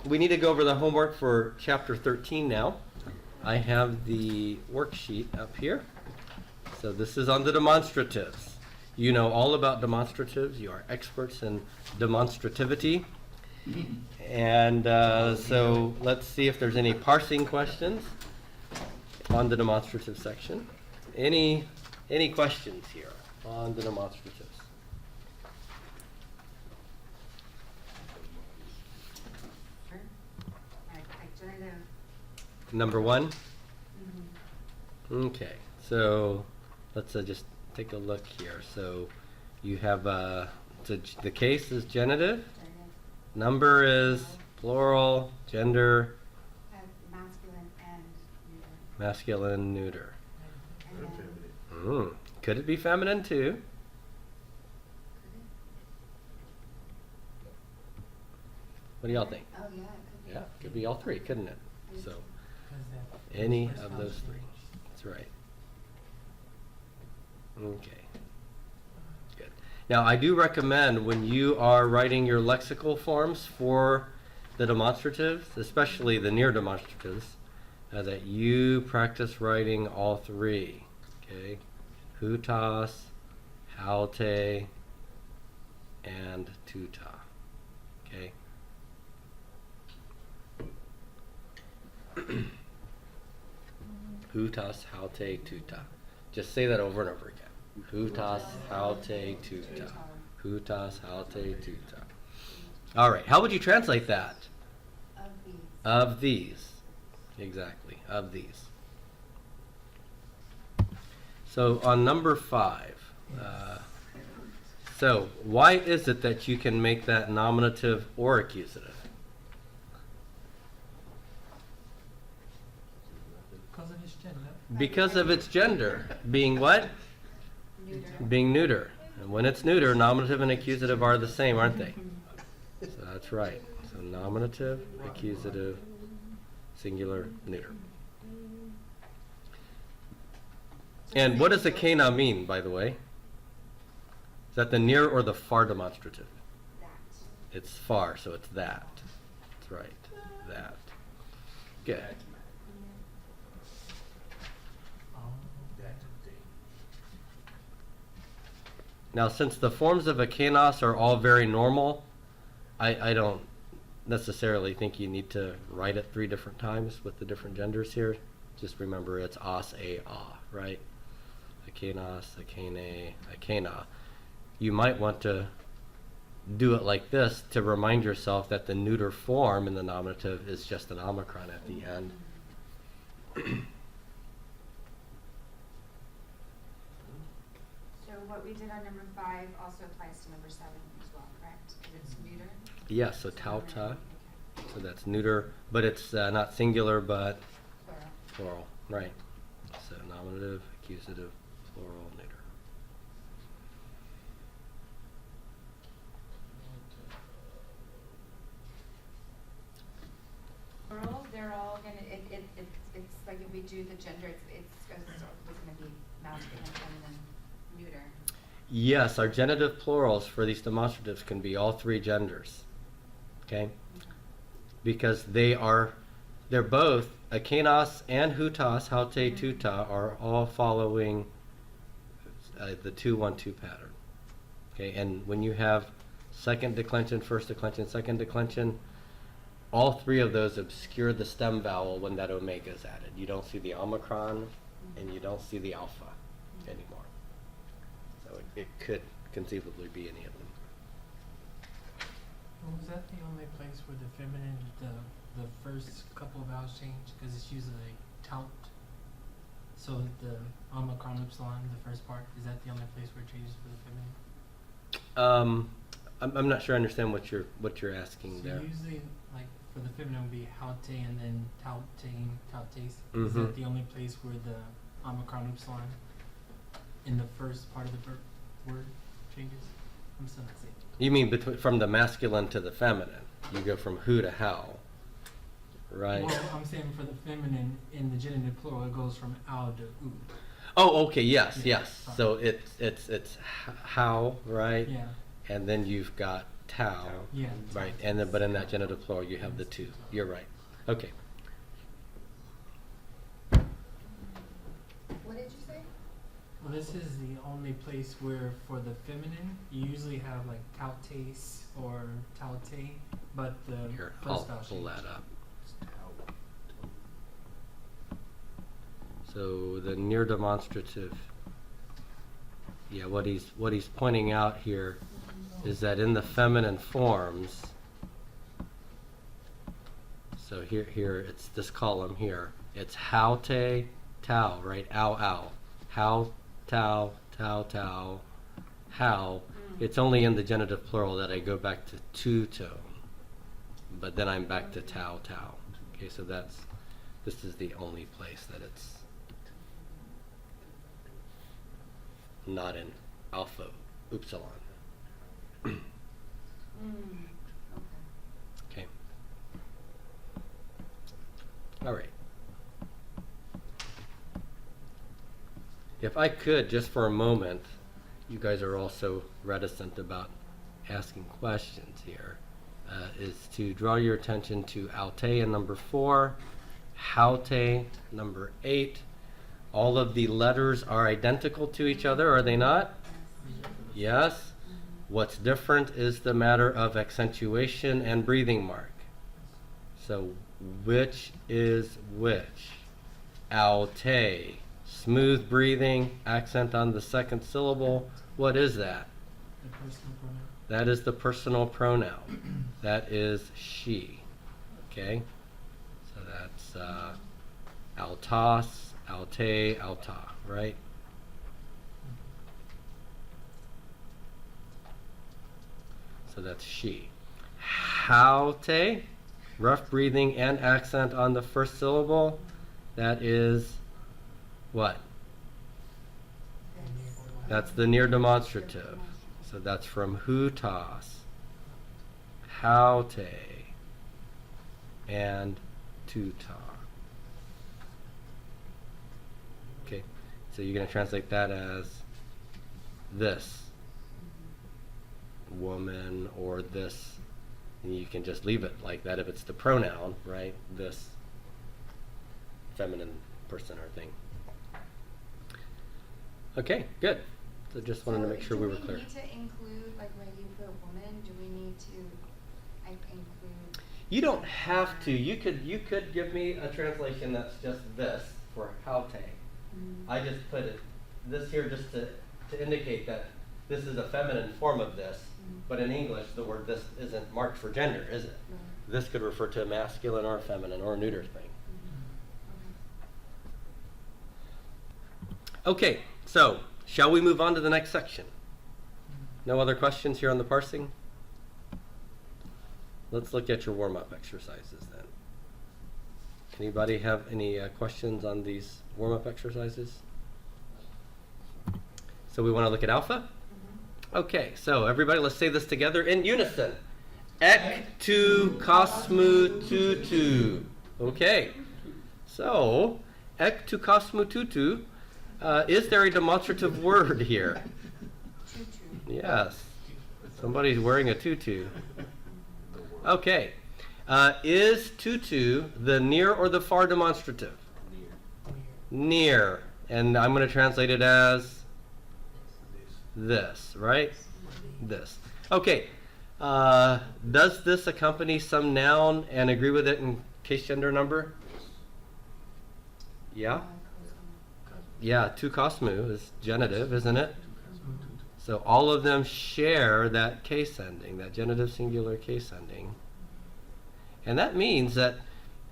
we need to go over the homework for chapter 13 now. I have the worksheet up here. So this is on the demonstratives. You know all about demonstratives. You are experts in demonstrativity. And so let's see if there's any parsing questions on the demonstrative section. Any questions here on the demonstratives? Number one? Okay, so let's just take a look here. So you have, the case is genitive, number is plural, gender, masculine, neuter. Could it be feminine too? What do y'all think? Oh yeah, it could be. Yeah, could be all three, couldn't it? So any of those three. That's right. Okay. Good. Now I do recommend when you are writing your lexical forms for the demonstratives, especially the near demonstratives, that you practice writing all three. Okay. Hutas, halte, and tuta. Okay. Hutas, halte, tuta. Just say that over and over again. Hutas, halte, tuta. Hutas, halte, tuta. All right. How would you translate that? Of these. Of these. Exactly. Of these. So on number 5, so why is it that you can make that nominative or accusative? Because of its gender. Because of its gender. Being what? Neuter. Being neuter. And when it's neuter, nominative and accusative are the same, aren't they? So that's right. So nominative, accusative, singular, neuter. And what does the kena mean, by the way? Is that the near or the far demonstrative? That. It's far, so it's that. That's right. That. Good. Now, since the forms of a kenos are all very normal, I don't necessarily think you need to write it 3 different times with the different genders here. Just remember it's as, a, right? A kenos, a kene, a kena. You might want to do it like this to remind yourself that the neuter form in the nominative is just an omicron at the end. So what we did on number 5 also applies to number 7 as well, correct? Because it's neuter? Yeah, so tauta, so that's neuter, but it's not singular, but Plural. plural, right? So nominative, accusative, plural, neuter. Plural, they're all gonna, it's like if we do the gender, it's gonna be masculine, feminine, neuter. Yes, our genitive plurals for these demonstratives can be all 3 genders, okay? Because they're both, a kenos and hutas, haute, tuta, are all following the 2-1-2 pattern. Okay, and when you have second declension, first declension, second declension, all 3 of those obscure the stem vowel when that omega is added. You don't see the omicron and you don't see the alpha anymore. So it could conceivably be any of them. Was that the only place where the feminine, the first couple of vowels change? Because it's usually tout. So the omicron epsilon, the first part, is that the only place where it changes for the feminine? I'm not sure I understand what you're asking So there. usually, like for the feminine, would be haute and then tautein, tautes. Is Mhm. that the only place where the omicron epsilon in the first part of the word changes? I'm still not saying. You mean from the masculine to the feminine? You go from who to how, right? Well, I'm saying for the feminine in the genitive plural, it goes from ao to u. Oh, okay, yes, Yeah, yes. sorry. So it's how, right? Yeah. And then you've got tau. Yeah. Right, and then, but in that genitive plural, you have the two. You're right. Okay. What did you say? Well, this is the only place where for the feminine, you usually have like tautes or taute, but the Here, first I'll vowel pull change. that up. So the near demonstrative, yeah, what he's pointing out here is that in the feminine forms, so here it's this column here, it's haute, tau, right? Ow, ow. How, tau, tau, tau, how. It's only in the genitive plural that I go back to two-tone, but then I'm back to tau, tau. Okay, so this is the only place that it's not in alpha, upsilon. Okay. Okay. All right. If I could, just for a moment, you guys are all so reticent about asking questions here, is to draw your attention to alte in number 4, haute number 8. All of the letters are identical to each other, are they not? Yes. What's different is the matter of accentuation and breathing mark. So which is which? Alte, smooth breathing, accent on the second syllable. What is that? The personal pronoun. That is the personal pronoun. That is she. Okay? So that's altas, alte, alta, right? So that's she. Haute, rough breathing and accent on the first syllable. That is what? That's the near demonstrative. So that's from hutas, haute, and tuta. Okay, so you're going to translate that as this woman or this. And you can just leave it like that if it's the pronoun, right? This feminine person or thing. Okay, good. So just wanted to make sure we were clear. Do we need to include, like where you put woman, do we need to include? You don't have to. You could give me a translation that's just this for haute. I just put it this here just to indicate that this is a feminine form of this, but in English the word this isn't marked for gender, is it? No. This could refer to a masculine or feminine or a neuter thing. Okay, so shall we move on to the next section? No other questions here on the parsing? Let's look at your warm-up exercises then. Anybody have any questions on these warm-up exercises? So we want to look at alpha? Okay, so everybody, let's say this together in unison. Ek tu kosmu tutu. Okay, so ek tu kosmu tutu. Is there a demonstrative word here? Tutu. Yes. Somebody's wearing a tutu. Okay. Is tutu the near or the far demonstrative? Near. And I'm going to translate it as this, right? This. Okay. Does this accompany some noun and agree with it in case gender number? Yeah? Yeah, tu kosmu is genitive, isn't it? So all of them share that case ending, that genitive singular case ending. And that means that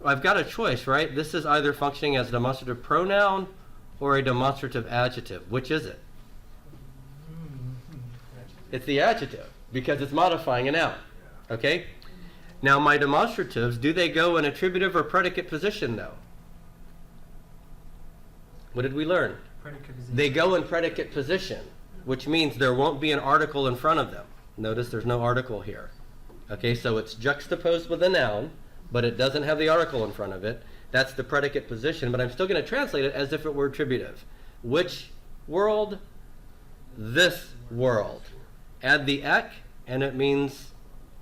I've got a choice, right? This is either functioning as a demonstrative pronoun or a demonstrative adjective. Which is it? It's the adjective because it's modifying a noun. Okay? Now my demonstratives, do they go in attributive or predicate position though? What did we learn? Predicate position. They go in predicate position, which means there won't be an article in front of them. Notice there's no article here. Okay, so it's juxtaposed with a noun, but it doesn't have the article in front of it. That's the predicate position, but I'm still going to translate it as if it were attributive. Which world? This world. Add the ek, and it means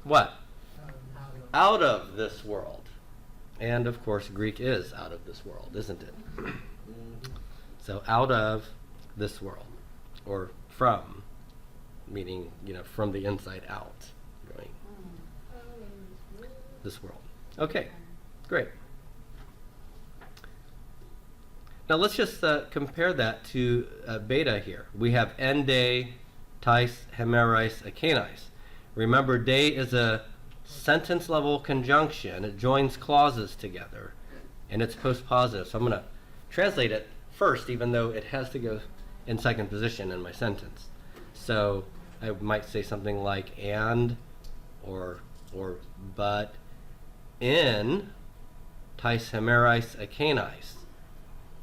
what? Out of- Out of this world. And of course, Greek is out of this world, isn't it? So out of this world, or from, meaning, from the inside out, going this world. Okay, great. Now let's just compare that to beta here. We have ende, tais, hemerais, akenais. Remember, de is a sentence level conjunction. It joins clauses together, and it's postpositive. So I'm going to translate it first, even though it has to go in second position in my sentence. So I might say something like and, or but, in tais, hemerais, akenais.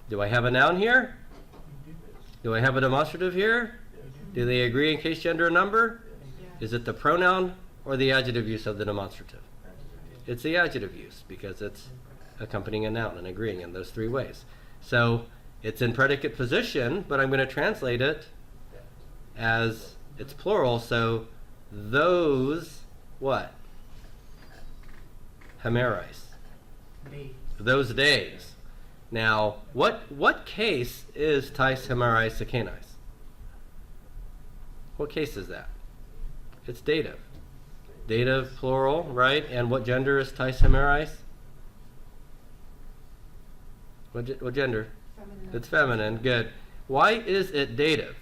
Do I have a noun here? Do I have a demonstrative here? Do they agree in case, gender, or number? Is it the pronoun or the adjective use of the demonstrative? It's the adjective use because it's accompanying a noun and agreeing in those three ways. So it's in predicate position, but I'm going to translate it as it's plural. So those what? Hemerais. Days. Those days. Now, what case is tais, hemerais, akenais? What case is that? It's dative. Dative, plural, right? And what gender is tais, hemerais? What gender? Feminine. It's feminine. Good. Why is it dative?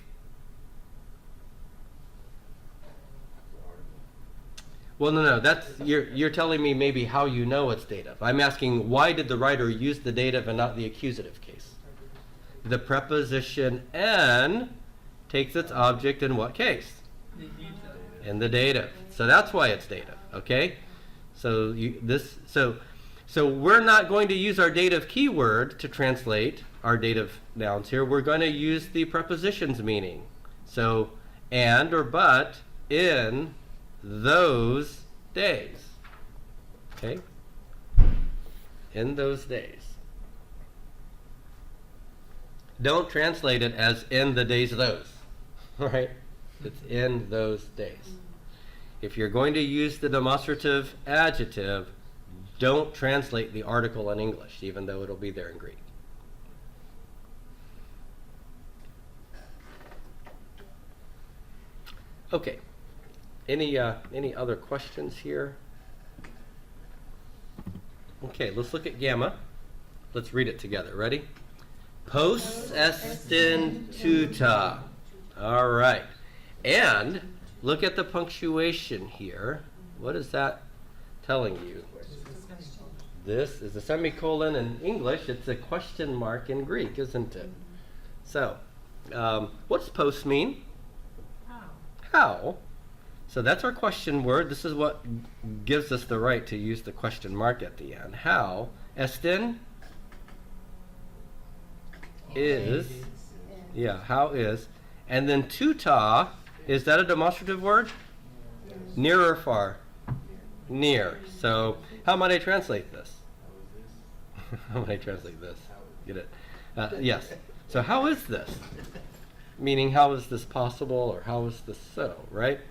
Well, no. That's you're telling me maybe how you know it's dative. I'm asking why did the writer use the dative and not the accusative case? The preposition en takes its object in what case? In the dative. So that's why it's dative. Okay. So so we're not going to use our dative keyword to translate our dative nouns here. We're going to use the preposition's meaning. So and or but in those days. Okay? In those days. Don't translate it as in the days of those. Right? It's in those days. If you're going to use the demonstrative adjective, don't translate the article in English, even though it'll be there in Greek. Okay. Any other questions here? Okay, let's look at gamma. Let's read it together. Ready? Post estin tuta. All right. And look at the punctuation here. What is that telling you? This is a semicolon in English. It's a question mark in Greek, isn't it? So, what does post mean? How? So that's our question word. This is what gives us the right to use the question mark at the end. How? Estin is. Yeah, how is. And then tuta, is that a demonstrative word? Near or far? Near. So how might I translate this? How might I translate this? Get it? Yes. So how is this? Meaning, how is this possible, or how is this so, right?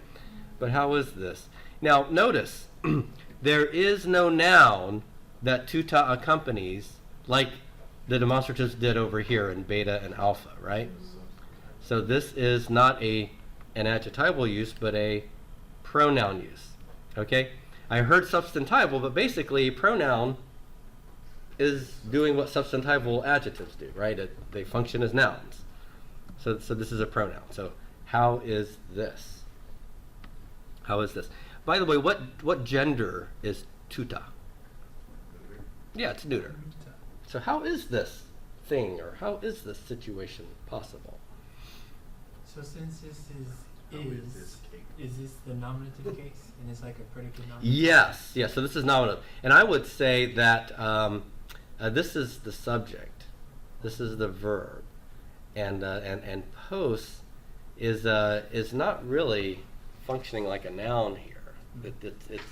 But how is this? Now, notice, there is no noun that tuta accompanies like the demonstratives did over here in beta and alpha, right? So this is not an adjectival use, but a pronoun use, okay? I heard substantival, but basically pronoun is doing what substantival adjectives do, right? They function as nouns. So this is a pronoun. So how is this? How is this? By the way, what gender is tuta? Yeah, it's neuter. So how is this thing, or how is this situation possible? So since this is this the nominative case, and it's like a predicate nominative? Yes. So this is nominative, and I would say that this is the subject, this is the verb, and post is not really functioning like a noun here. It's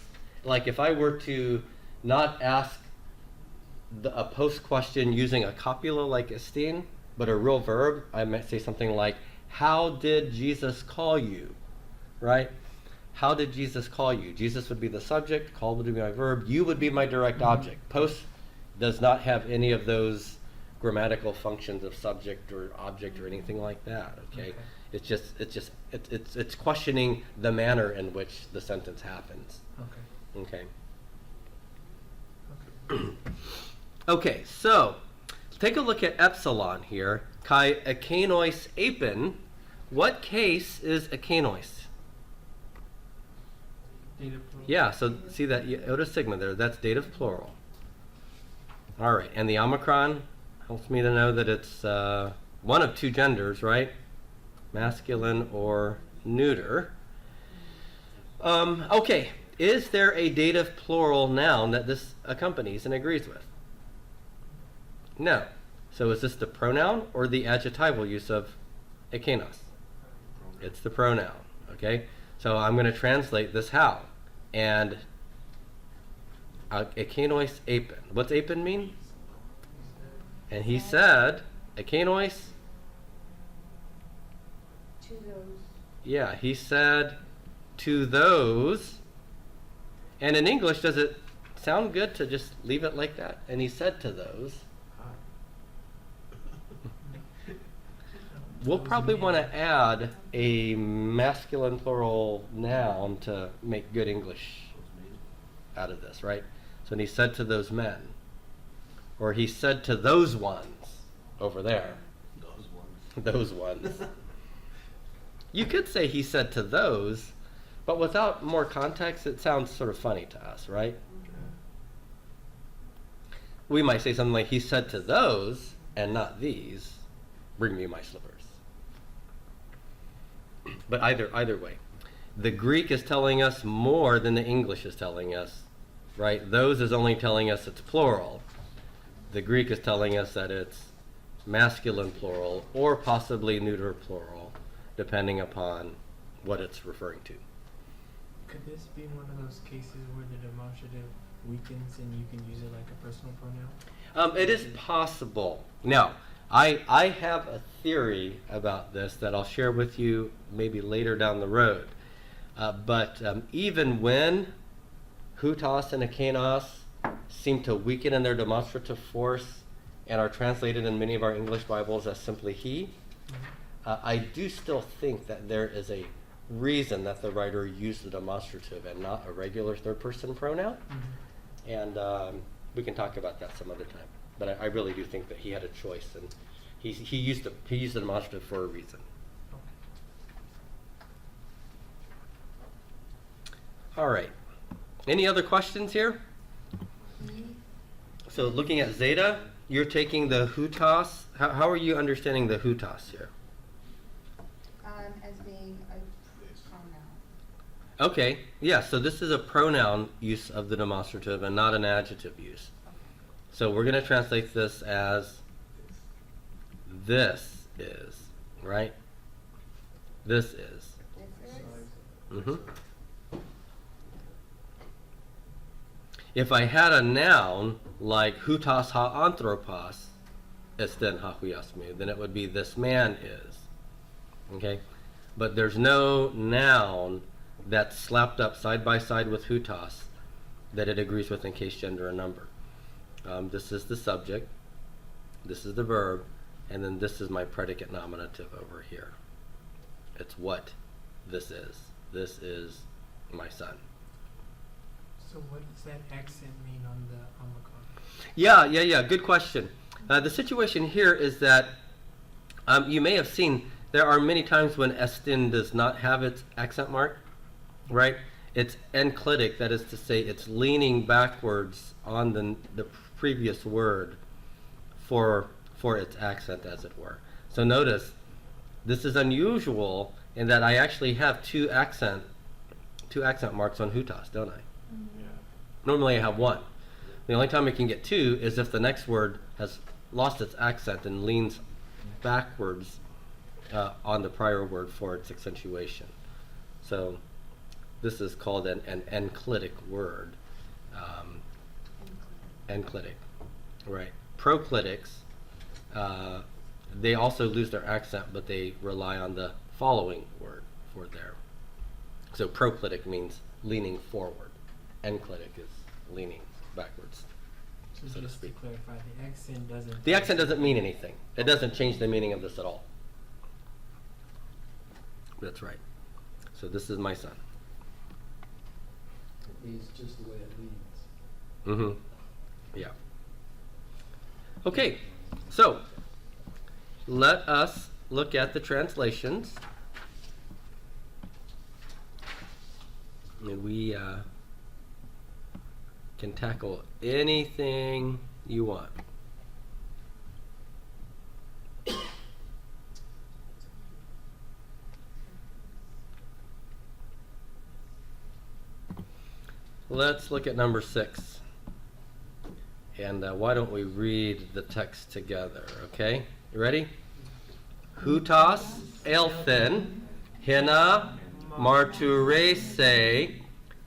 like if I were to not ask a post question using a copula like estin, but a real verb, I might say something like, how did Jesus call you? Right? how did Jesus call you? Jesus would be the subject, call would be my verb, you would be my direct object. Post does not have any of those grammatical functions of subject or object or anything like that. Okay, it's questioning the manner in which the sentence happens. Okay. Okay. Okay, so take a look at epsilon here. Kai ekenois apen. What case is ekenois? Dative plural. Yeah, so see that iota sigma there, that's dative plural. All right, and the omicron helps me to know that it's one of two genders, right? Masculine or neuter. Okay, is there a dative plural noun that this accompanies and agrees with? No. So is this the pronoun or the adjectival use of ekenos? It's the pronoun, okay? So I'm going to translate this how. And ekenois apen. What's apen mean? And he said, ekenois. To those. Yeah, he said to those. And in English, does it sound good to just leave it like that? And he said to those. We'll probably want to add a masculine plural noun to make good English out of this, right? So and he said to those men. Or he said to those ones over there. Those ones. Those ones. You could say he said to those, but without more context, it sounds sort of funny to us, right? We might say something like, he said to those, and not these, bring me my slippers. But either way, the Greek is telling us more than the English is telling us, right? Those is only telling us it's plural. The Greek is telling us that it's masculine plural or possibly neuter plural, depending upon what it's referring to. Could this be one of those cases where the demonstrative weakens and you can use it like a personal pronoun? It is possible. Now, I have a theory about this that I'll share with you maybe later down the road. But even when hutos and ekenos seem to weaken in their demonstrative force and are translated in many of our English Bibles as simply he, I do still think that there is a reason that the writer used the demonstrative and not a regular third-person pronoun. And we can talk about that some other time. But I really do think that he had a choice, and he used the demonstrative for a reason. All right. Any other questions here? So looking at zeta, you're taking the hutos. How are you understanding the hutos here? As being a pronoun. Okay, yeah, so this is a pronoun use of the demonstrative and not an adjective use. So we're going to translate this as this is, right? This is. This is. Mm-hmm. If I had a noun like hutas ha anthropos esten ha huiasmu, then it would be this man is. Okay? But there's no noun that's slapped up side by side with hutas that it agrees with in case, gender, or number. This is the subject, this is the verb, and then this is my predicate nominative over here. It's what this is. This is my son. So what does that accent mean on the omicron? Yeah, good question. The situation here is that you may have seen there are many times when estin does not have its accent mark, right? It's enclitic, that is to say it's leaning backwards on the previous word for its accent, as it were. So notice, this is unusual in that I actually have two accent marks on hutas, don't I? Yeah. Normally I have one. The only time I can get two is if the next word has lost its accent and leans backwards on the prior word for its accentuation. So this is called an enclitic word. Enclitic, right. Proclitics, they also lose their accent, but they rely on the following word for their So proclitic means leaning forward. Enclitic is leaning backwards. So So to just to speak. clarify, the accent doesn't. The accent doesn't mean anything. It doesn't change the meaning of this at all. That's right. So this is my son. It leans just the way it leans. Mm-hmm. Yeah. Okay, so let us look at the translations. And we can tackle anything you want. Let's look at number 6. And why don't we read the text together, okay? You ready? Hutas elthen, hina marturese,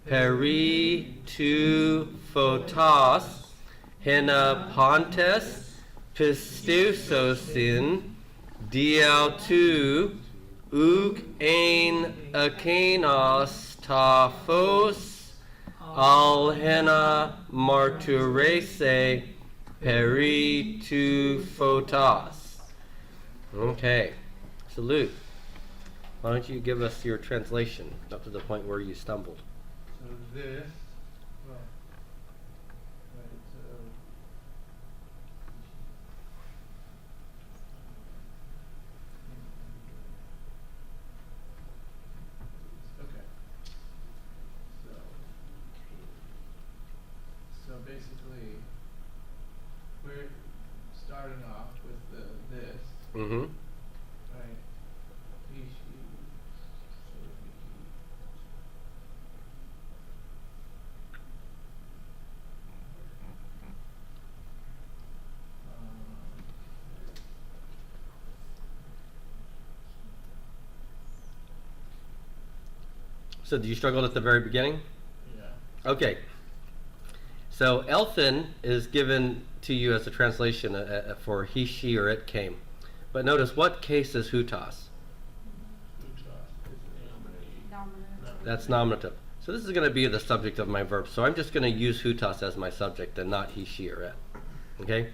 peri tu photos, hina pontes, pistusosin, diautu, uk ein akanos ta phos, al hena marturese peri tu photos. Okay. Salute. Why don't you give us your translation up to the point where you stumbled? So this, well, right, so. Okay. So basically, we're starting off with this, Mm-hmm. right? He, she, so So you struggled at the very beginning? yeah. Okay. So Elthin is given to you as a translation for he, she, or it came. But notice, what case is hutas? Nominative. That's nominative. So this is going to be the subject of my verb. So I'm just going to use hutas as my subject and not he, she, or it. Okay?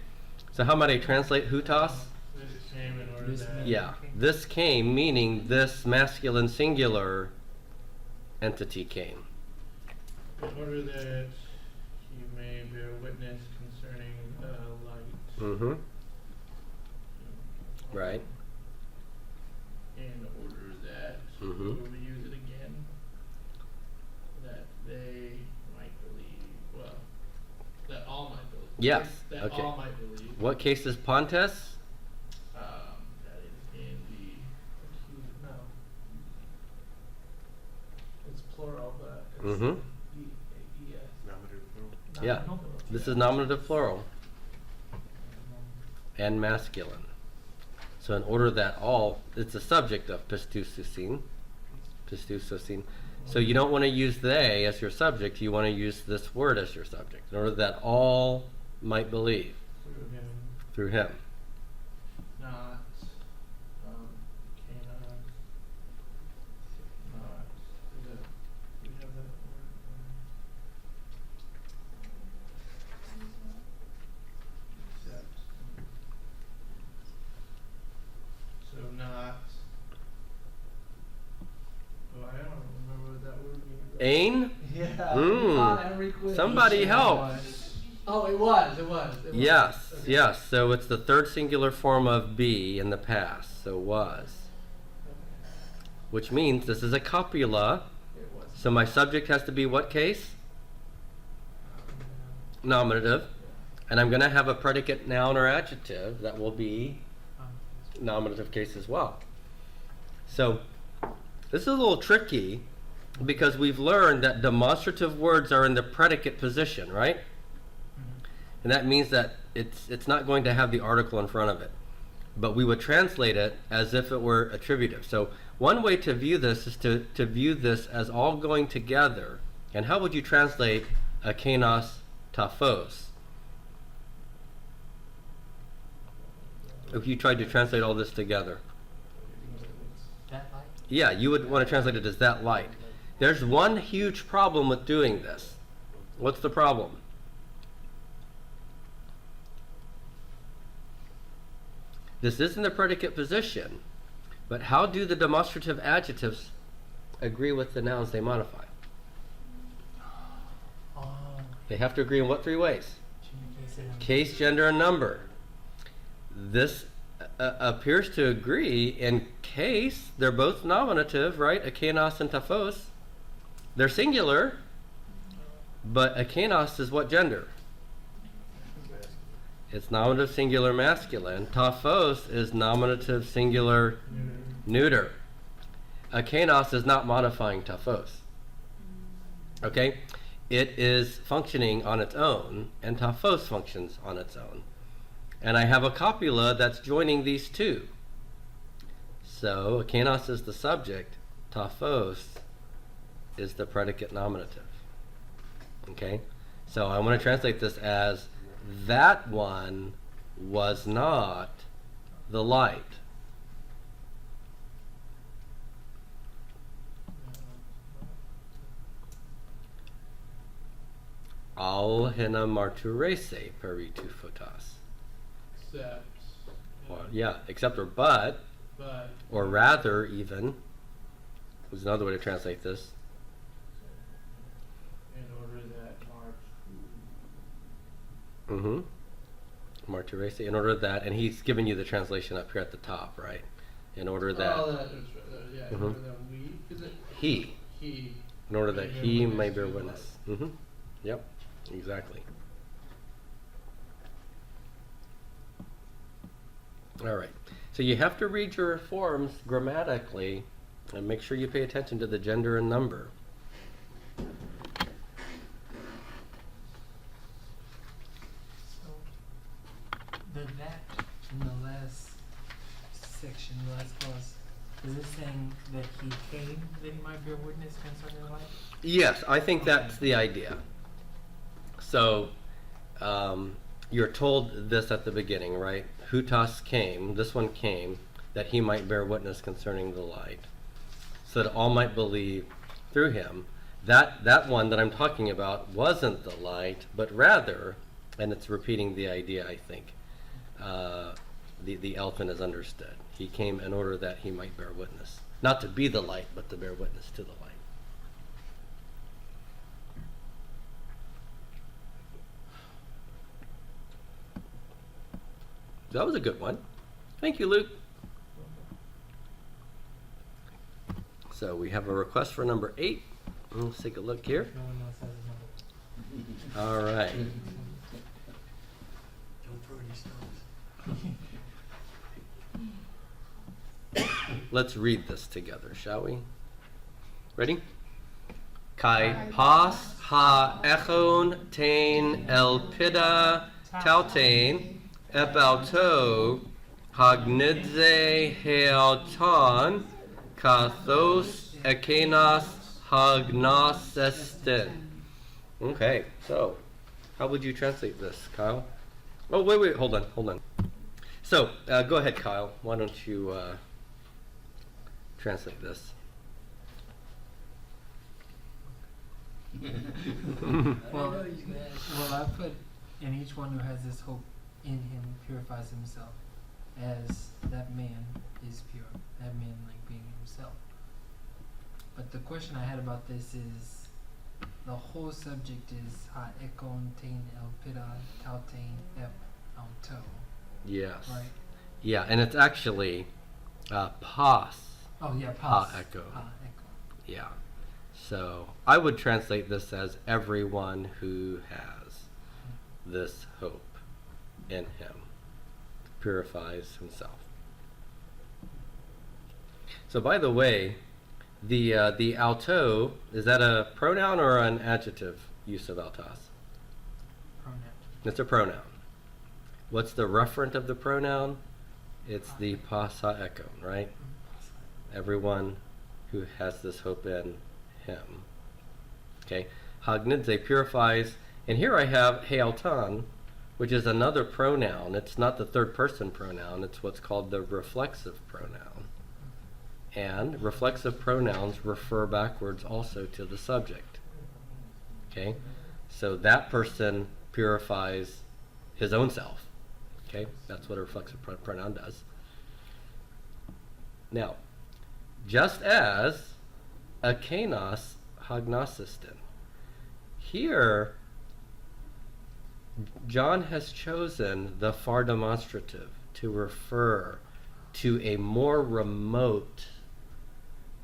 So how might I translate hutas? This came in order This that. man. Yeah. This came, meaning this masculine singular entity came. In order that he may bear witness concerning light. Mm-hmm. Right. In order that, Mhm. we'll use it again, that they might believe, well, that all might believe. Yes, That okay. all might believe. What case is Pontes? That is in the accused, no. It's plural, but it's Mhm. E-S. Yeah. This is nominative plural and masculine. So in order that all, it's a subject of pistususin. Pistususin. So you don't want to use they as your subject, you want to use this word as your subject. In order that all might believe Through him, through him. not, cannot, not, is it, do we have that word? Except. So not. Oh, I don't remember what that word means. Ain? Yeah. Mm. Thought every quiz. Somebody help. Oh, it was. It was. Yes, Okay. yes. So it's the third singular form of be in the past. So was. Which means this is a copula. It was. So my subject has to be what case? Nominative. And I'm going to have a predicate noun or adjective that will be nominative case as well. So this is a little tricky because we've learned that demonstrative words are in the predicate position, right? And that means that it's not going to have the article in front of it. But we would translate it as if it were attributive. So one way to view this is to view this as all going together. And how would you translate akenos taphos? If you tried to translate all this together. That light? Yeah, you would want to translate it as that light. There's one huge problem with doing this. What's the problem? This isn't the predicate position, but how do the demonstrative adjectives agree with the nouns they modify? Oh, They have to agree in what three ways? Case, gender, and number. This appears to agree in case. They're both nominative, right? Akenos and taphos. They're singular, but akenos is what gender? It's nominative singular masculine. Taphos is nominative singular neuter. Akenos is not modifying taphos. Okay? It is functioning on its own, and taphos functions on its own. And I have a copula that's joining these two. So akenos is the subject, taphos is the predicate nominative. Okay? So I want to translate this as that one was not the light. Al hina marturese peritu photas. Except. Well, yeah, except or but, But. or rather even, was another way to translate this. In order that Marturese, in order that, and he's giving you the translation up here at the top, right? In order that Oh, that is right. Yeah, in Mhm. order that we. Is it? he, He. in order that he may bear to the witness. Yep, exactly. All right. So you have to read your forms grammatically and make sure you pay attention to the gender and number. so the that in the last section, the last clause, is it saying that he came that he might bear witness concerning the light? Yes, I think that's the idea. So, you're told this at the beginning, right? Hutas came, this one came, that he might bear witness concerning the light, so that all might believe through him. That one that I'm talking about wasn't the light, but rather, and it's repeating the idea, I think, the elephant is understood. He came in order that he might bear witness. Not to be the light, but to bear witness to the light. That was a good one. Thank you, Luke. So we have a request for number 8. Let's take a look here. No one else has a number. All right. Don't throw any stones. Let's read this together, shall we? Ready? Kai pas ha echon tain el pida tautain epauto hagnidze heauton kathos ekenas hagnosestin. Okay, so how would you translate this, Kyle? Oh, wait, hold on. So, go ahead, Kyle. Why don't you translate this? Well, I put in each one who has this hope in him purifies himself, as that man is pure. That man like being himself. But the question I had about this is, the whole subject is ha ekon tain el pida tautain ep auto, Yes. right? Yeah, and it's actually pas. Oh yeah, Ha pas. echo. Ha echo. Yeah. So I would translate this as everyone who has this hope in him purifies himself. So by the way, the auto, is that a pronoun or an adjective use of autos? Pronoun. It's a pronoun. What's the referent of the pronoun? It's the pas ha echo, right? Everyone who has this hope in him. Okay. Hagnidze purifies, and here I have heauton, which is another pronoun. It's not the third person pronoun, it's what's called the reflexive pronoun. And reflexive pronouns refer backwards also to the subject. Okay? So that person purifies his own self. Okay? That's what a reflexive pronoun does. Now, just as akenos hagnosistin. Here, John has chosen the far demonstrative to refer to a more remote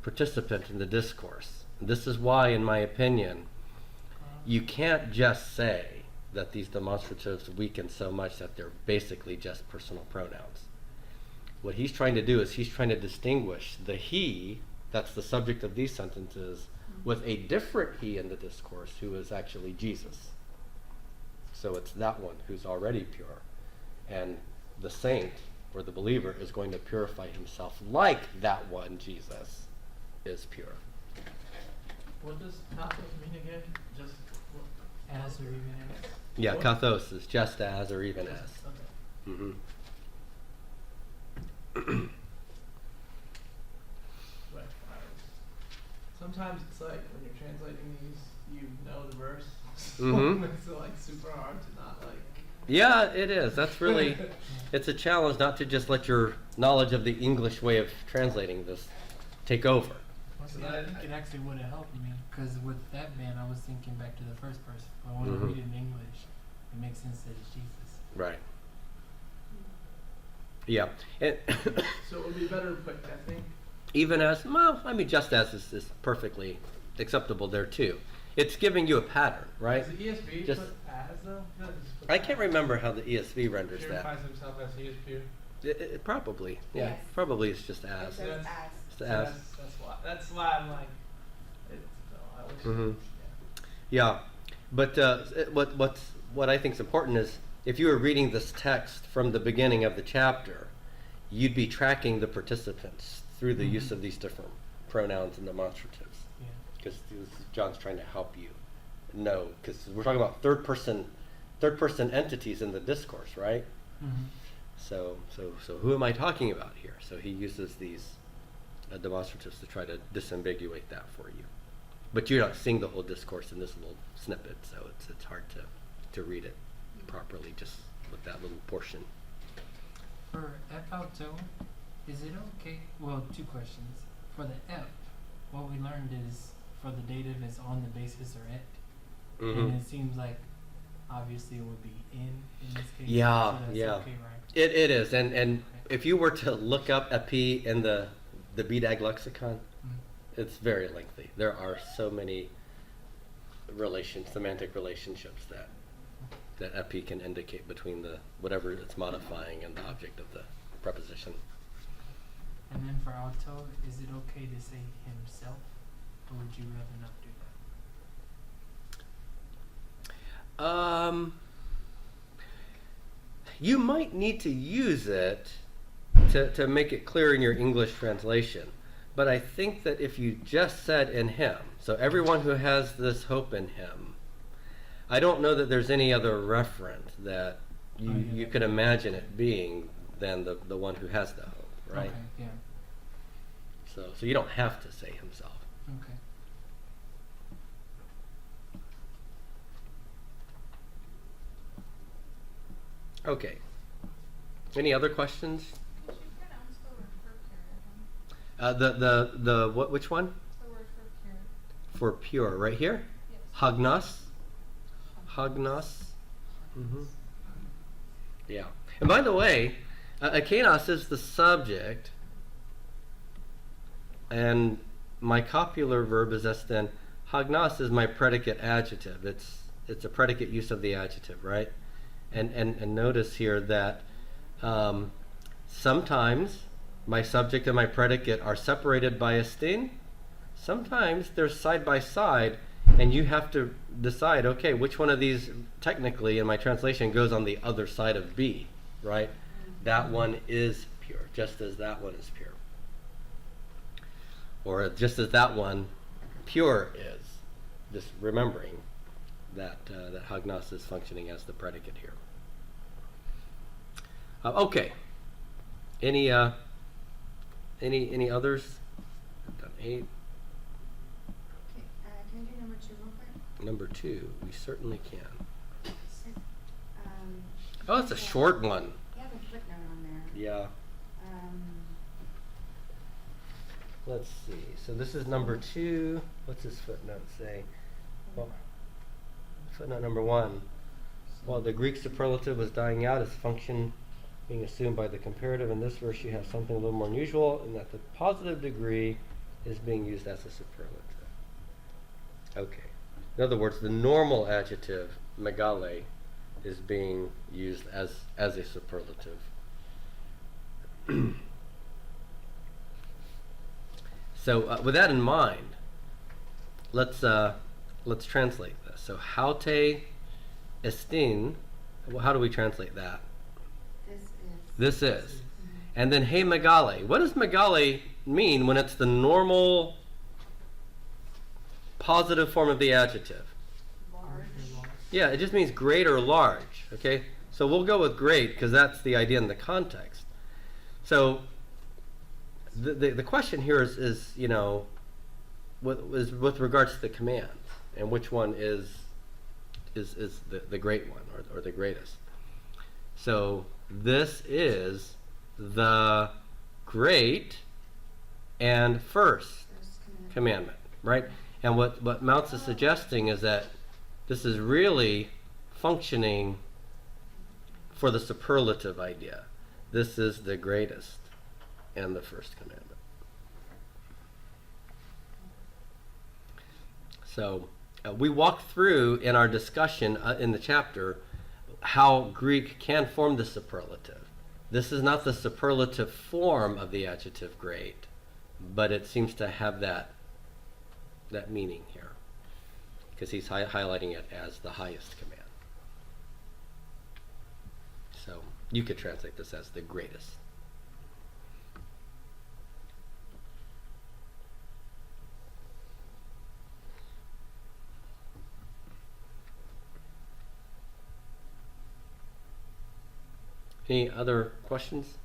participant in the discourse. This is why, in my opinion, you can't just say that these demonstratives weaken so much that they're basically just personal pronouns. What he's trying to do is he's trying to distinguish the he, that's the subject of these sentences, with a different he in the discourse who is actually Jesus. So it's that one who's already pure. And the saint, or the believer, is going to purify himself like that one, Jesus, is pure. What does pathos mean again? Just what? As or even as. Yeah, What? kathos is just as or even as. Okay. Mm-hmm. Like, sometimes it's like when you're translating these, you know the verse. So Mhm. it's like super hard to not like. Yeah, it is. That's really, it's a challenge not to just let your knowledge of the English way of translating this take over. Well, see, So I that- think it actually would have helped me, because with that man, I was thinking back to the first person. But when I Mhm. read it in English, it makes sense that it's Jesus. Right. Yeah. And So it would be better to put, I think. even as, well, I mean, just as is perfectly acceptable there too. It's giving you a pattern, right? Does the ESV Just- put as though? No, it just puts I can't as. remember how the ESV renders that. Purifies himself as he is pure. It probably, yeah, Yes. probably it's just It as. says Yes. as. Just So as. that's why I'm like, it's, no, I wish. Mhm. Yeah. Yeah, but what I think is important is if you were reading this text from the beginning of the chapter, you'd be tracking the participants through the use of these different pronouns and demonstratives, Yeah. because John's trying to help you know, because we're talking about third person entities in the discourse, right? Mm-hmm. So who am I talking about here? So he uses these demonstratives to try to disambiguate that for you. But you're not seeing the whole discourse in this little snippet, so it's hard to read it properly just with that little portion. For F auto, is it okay? Well, two questions. For the F, what we learned is for the dative is on the basis or et. Mm-hmm. And it seems like obviously it would be in this case. Yeah, so that's yeah. okay, right? It is, and if you were to look up epi in the BDAG lexicon, it's very lengthy. There are so many semantic relationships that epi can indicate between the whatever it's modifying and the object of the preposition. And then for auto, is it okay to say himself, or would you rather not do that? You might need to use it to make it clear in your English translation. But I think that if you just said in him, so everyone who has this hope in him, I don't know that there's any other referent that you could imagine it being than the one who has the hope, right? Okay, yeah. So you don't have to say himself. Okay. Okay. Any other questions? Could you pronounce the word for pure? The what? Which one? The word for pure. For pure, right here. Yes. Hagnos. Hagnos. Mm-hmm. Yeah. And by the way, akenos is the subject, and my copular verb is estin. Hagnos is my predicate adjective. It's a predicate use of the adjective, right? And notice here that sometimes my subject and my predicate are separated by a stin. Sometimes they're side by side, and you have to decide, okay, which one of these technically in my translation goes on the other side of B, right? That one is pure, just as that one is pure. Or just as that one pure is. Just remembering that that hagnos is functioning as the predicate here. Okay. Any others? 8. Okay, can I do number 2 real quick? Number 2, we certainly can. Six, Oh, it's a yeah. short one. You have a footnote on there. Yeah. Um, Let's see. So this is number 2. What's this footnote say? Well, footnote number 1. While the Greek superlative was dying out, its function being assumed by the comparative, in this verse you have something a little more unusual in that the positive degree is being used as a superlative. Okay. In other words, the normal adjective, megale, is being used as a superlative. So with that in mind, let's translate this. So haute estin, well, how do we translate that? this is. This is. And then hey megale. What does megale mean when it's the normal positive form of the adjective? Large. Yeah, it just means great or large. Okay? So we'll go with great because that's the idea in the context. So the question here is you know, with regards to the command and which one is the great one or the greatest. So this is the great and first commandment, right? And what Mounce is suggesting is that this is really functioning for the superlative idea. This is the greatest and the first commandment. So we walked through in our discussion in the chapter how Greek can form the superlative. This is not the superlative form of the adjective great, but it seems to have that meaning here because he's highlighting it as the highest command. So you could translate this as the greatest. Any other questions?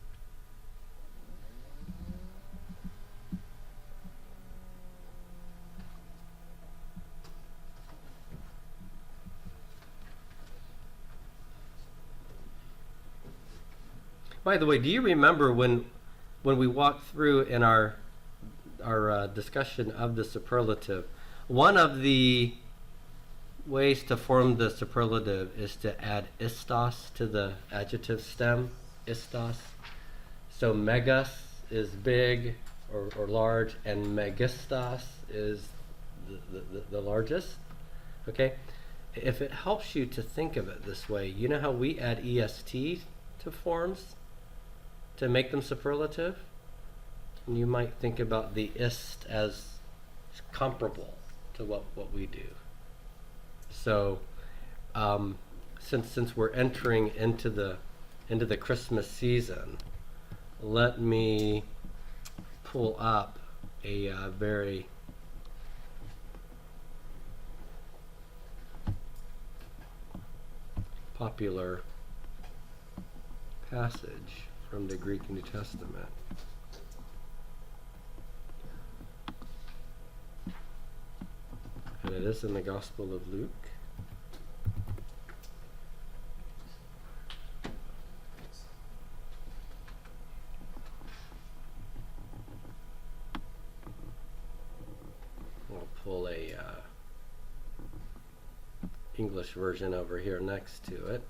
By the way, do you remember when we walked through in our discussion of the superlative, one of the ways to form the superlative is to add istos to the adjective stem, istos. So megas is big or large, and megistos is the largest. Okay? If it helps you to think of it this way, you know how we add est to forms to make them superlative? And you might think about the ist as comparable to what we do. So, since we're entering into the Christmas season, let me pull up a very popular passage from the Greek New Testament. And it is in the Gospel of Luke. I'll pull a English version over here next to it.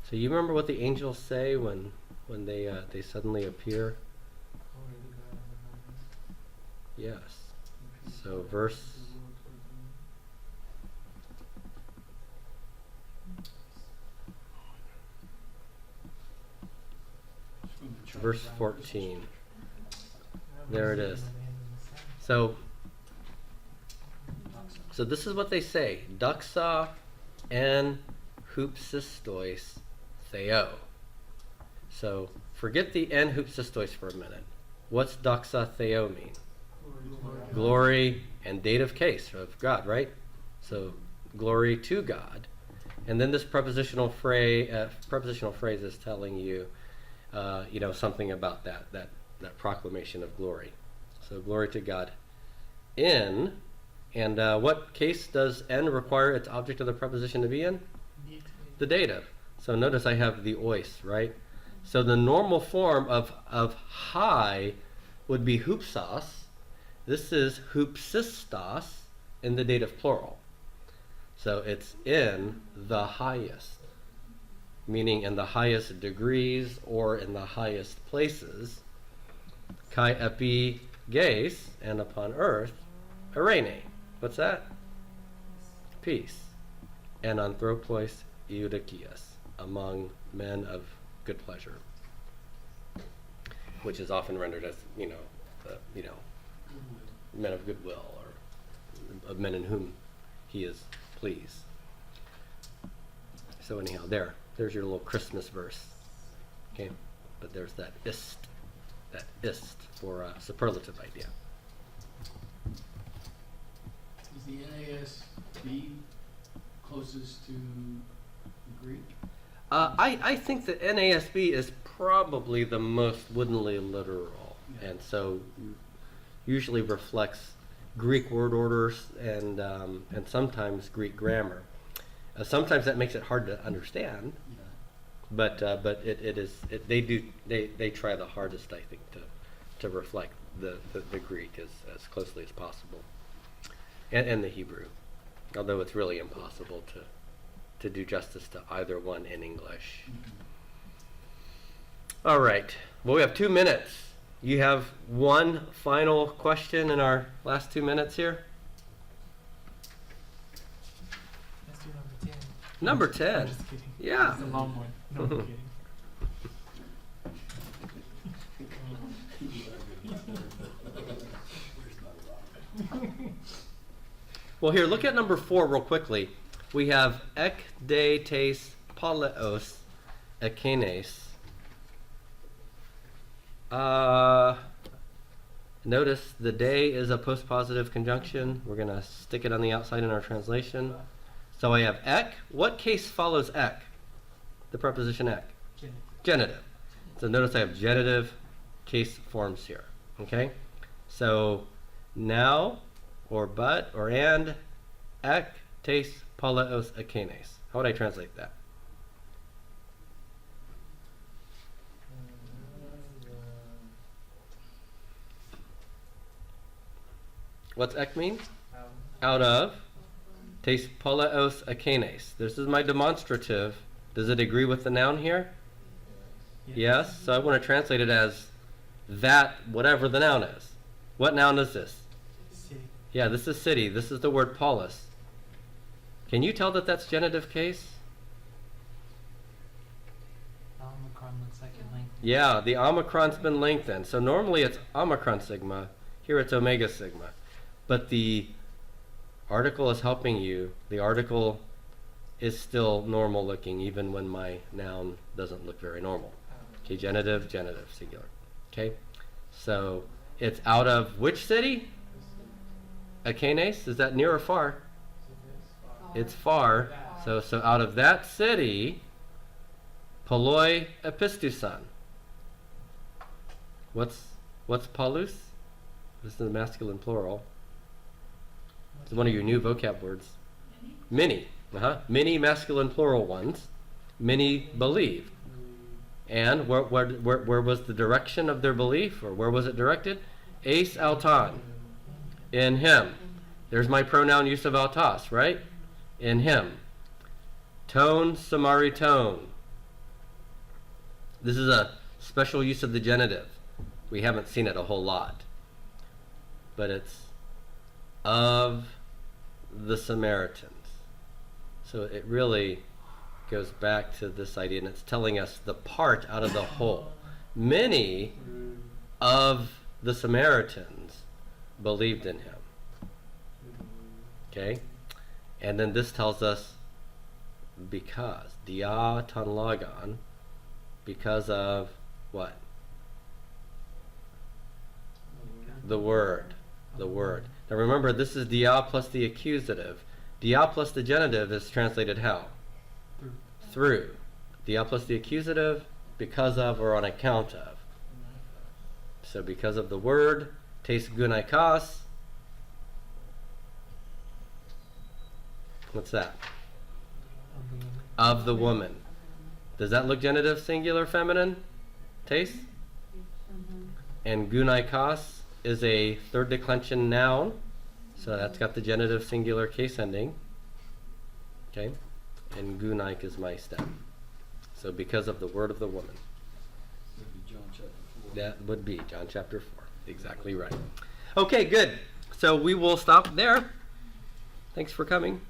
So you remember what the angels say when they suddenly appear? Yes. So verse verse 14. There it is. So this is what they say. Doxa en hoopsistois theo. So forget the en hoopsistois for a minute. What's doxa theo mean? Glory and dative case of God, right? So glory to God. And then this prepositional phrase is telling you, something about that that proclamation of glory. So glory to God in, and what case does n require its object of the preposition to be in? The dative. So notice I have the ois, right? So the normal form of high would be hoopsas. This is hoopsistas in the dative plural. So it's in the highest, meaning in the highest degrees or in the highest places. Kai epi geis, and upon earth, eirene. What's that? Peace. And anthropos eudokias, among men of good pleasure, which is often rendered as, men of goodwill, or of men in whom he is pleased. So anyhow, there's your little Christmas verse. Okay, but there's that ist for a superlative idea. Is the NASB closest to the Greek? I think the NASB is probably the most woodenly literal, Yeah. and so usually reflects Greek word orders and sometimes Greek grammar. Sometimes that makes it hard to understand, Yeah. but they try the hardest, I think, to reflect the Greek as closely as possible, and the Hebrew, although it's really impossible to do justice to either one in English. All right. Well, we have 2 minutes. You have one final question in our last 2 minutes here? Let's do number 10. Number I'm 10. just kidding. Yeah. It's a long one. No, I'm kidding. Well, here, look at number 4 real quickly. We have ek de tes paleos ekenes. Notice the day is a postpositive conjunction. We're going to stick it on the outside in our translation. So I have ek. What case follows ek? The preposition ek. Genitive. So notice I have genitive case forms here. Okay? So now, or but, or and, ek tes paleos ekenes. How would I translate that? What's ek mean? Out of. Tes paleos ekenes. This is my demonstrative. Does it agree with the noun here? Yes. So I want to translate it as that, whatever the noun is. What noun is this? City. Yeah, this is city. This is the word polis. Can you tell that that's genitive case? Omicron looks like it lengthened. Yeah, the omicron's been lengthened. So normally it's omicron sigma. Here it's omega sigma. But the article is helping you. The article is still normal looking even when my noun doesn't look very normal. Okay, genitive, singular. Okay, so it's out of which city? Akenes, is that near or far? It's far. So out of that city, poloi epistusan. What's palus? This is the masculine plural. It's one of your new vocab words. Many. Many masculine plural ones. Many believed. And where was the direction of their belief, or where was it directed? Eis altan. In him. There's my pronoun use of altas, right? In him. Tone, samari tone. This is a special use of the genitive. We haven't seen it a whole lot. But it's of the Samaritans. So it really goes back to this idea, and it's telling us the part out of the whole. Many of the Samaritans believed in him. Okay? And then this tells us because. Dia tan lagan. Because of what? The word. The word. Now remember, this is dia plus the accusative. Dia plus the genitive is translated how? Through. Dia plus the accusative, because of or on account of. So because of the word, tes gunaikos. What's that? Of the woman. Does that look genitive, singular, feminine? Tes? And gunaikos is a third declension noun. So that's got the genitive, singular, case ending. Okay? And gunaik is my stem. So because of the word of the woman. That'd be John chapter 4. That would be John chapter 4. Exactly right. Okay, good. So we will stop there. Thanks for coming.